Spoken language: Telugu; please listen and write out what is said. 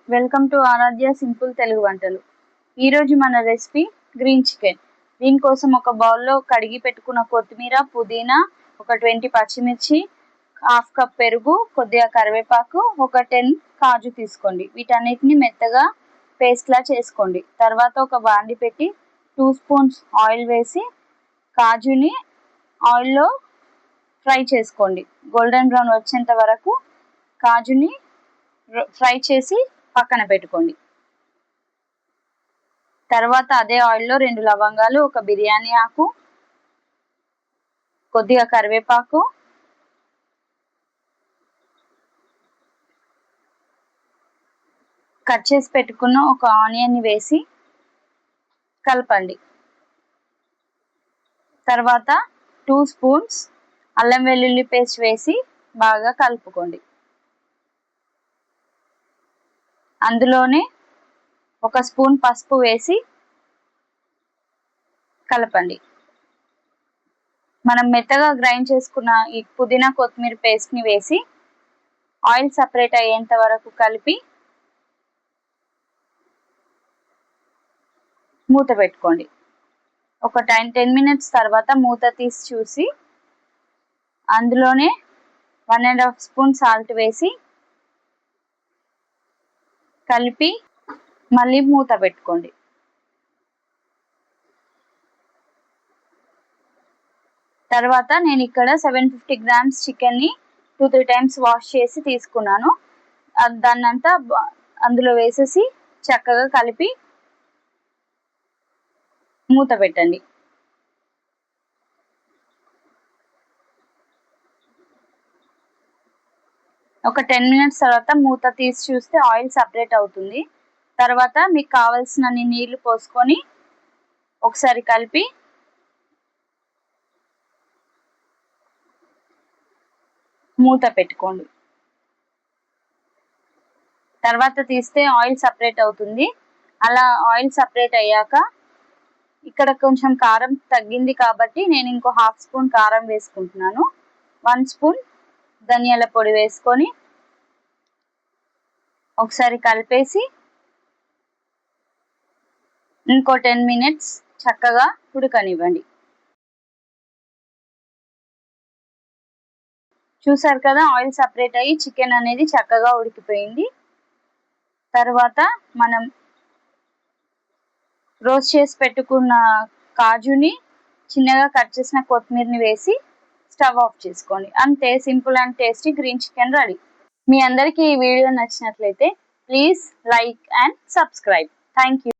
Welcome to Aradhya simple Telugu వంటలు. ఈరోజు మన రెసిపీ గ్రీన్ చికెన్. దీనికోసం ఒక బౌల్లో కడిగి పెట్టుకున్న కొత్తిమీర, పుదీనా, ఒక 20 పచ్చిమిర్చి, హాఫ్ కప్ పెరుగు, కొద్దిగా కరివేపాకు, ఒక 10 కాజు తీసుకోండి. వీటన్నిటిని మెత్తగా పేస్ట్లా చేసుకోండి. తర్వాత ఒక బాండి పెట్టి 2 స్పూన్స్ ఆయిల్ వేసి కాజుని ఆయిల్లో ఫ్రై చేసుకోండి. గోల్డెన్ బ్రౌన్ వచ్చేంత వరకు కాజుని ఫ్రై చేసి పక్కన పెట్టుకోండి. తర్వాత అదే ఆయిల్లో 2 లవంగాలు, ఒక బిర్యానీ ఆకు, కొద్దిగా కరివేపాకు, కట్ చేసి పెట్టుకున్న ఒక ఆనియన్ని వేసి కలపండి. తర్వాత 2 స్పూన్స్ అల్లం వెల్లుల్లి పేస్ట్ వేసి బాగా కలుపుకోండి. అందులోనే 1 స్పూన్ పసుపు వేసి కలపండి. మనం మెత్తగా గ్రైండ్ చేసుకున్న ఈ పుదీనా కొత్తిమీర పేస్ట్ని వేసి ఆయిల్ సపరేట్ అయ్యేంత వరకు కలిపి మూత పెట్టుకోండి. ఒక 10 మినిట్స్ తర్వాత మూత తీసి చూసి అందులోనే 1.5 స్పూన్ సాల్ట్ వేసి కలిపి మళ్ళీ మూత పెట్టుకోండి. తర్వాత నేను ఇక్కడ 750 గ్రామ్స్ చికెన్ని 2-3 టైమ్స్ వాష్ చేసి తీసుకున్నాను. దాన్నంతా అందులో వేసేసి చక్కగా కలిపి మూత పెట్టండి. ఒక 10 మినిట్స్ తర్వాత మూత తీసి చూస్తే ఆయిల్ సపరేట్ అవుతుంది. తర్వాత మీకు కావాల్సినన్ని నీళ్లు పోసుకొని ఒకసారి కలిపి మూత పెట్టుకోండి. తర్వాత తీస్తే ఆయిల్ సపరేట్ అవుతుంది. అలా ఆయిల్ సపరేట్ అయ్యాక ఇక్కడ కొంచెం కారం తగ్గింది కాబట్టి నేను ఇంకో 1/2 స్పూన్ కారం వేసుకుంటున్నాను. 1 స్పూన్ ధనియాల పొడి వేసుకొని ఒకసారి కలిపేసి ఇంకో 10 మినిట్స్ చక్కగా ఉడకనివ్వండి. చూసారు కదా, ఆయిల్ సపరేట్ అయ్యి చికెన్ అనేది చక్కగా ఉడికిపోయింది. తర్వాత మనం రోస్ట్ చేసి పెట్టుకున్న కాజుని, చిన్నగా కట్ చేసిన కొత్తిమీరని వేసి స్టవ్ ఆఫ్ చేసుకోండి. అంతే, simple and tasty green chicken ready. మీ అందరికీ ఈ వీడియో నచ్చినట్లయితే please like and subscribe. Thank you.